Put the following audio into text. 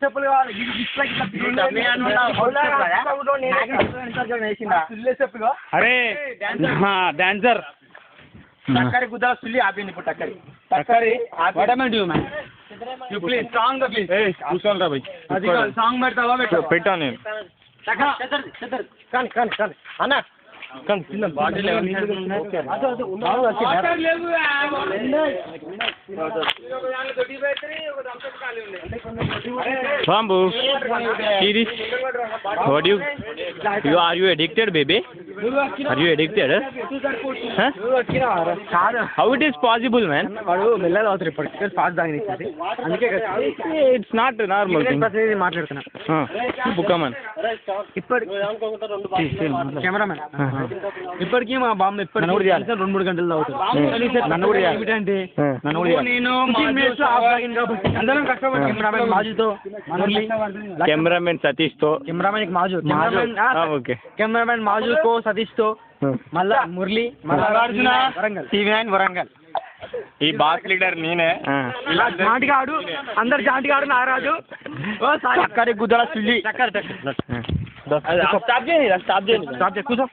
చెప్పులు కావాలి అరే డాన్సర్ టక్కరి గుద్దా సుల్లి ఆపింది ఇప్పుడు టక్కరి ప్లీజ్ సాంగ్ ప్లీజ్ కూర్చోండి రా భయ్ అది సాంగ్ పెడతావా పెట్టా నేను కానీ కానీ కానీ అన్న Bambu, see this? What are you addicted, baby? Are you addicted? Huh? How it is possible, man? It's not a normal thing. Come on. Cameraman ఇప్పటికీ మా బామ్మ ఇప్పటికీ 2-3 గంటలు తాగుతుంది. అందరం కష్టపడి కెమెరామెన్ మాజుతో కెమెరామెన్ సతీష్ తో కెమెరామెన్ మాజుకో సతీష్ తో మళ్ళా మురళి వరంగల్ TV9 వరంగల్ ఈ బాస్ లీడర్ నేనే. జాంటిగాడు అందరు జాంటిగాడు నారాజు చక్కరి గుద్దల సుల్లి స్టాప్ చేయండి కూర్చో.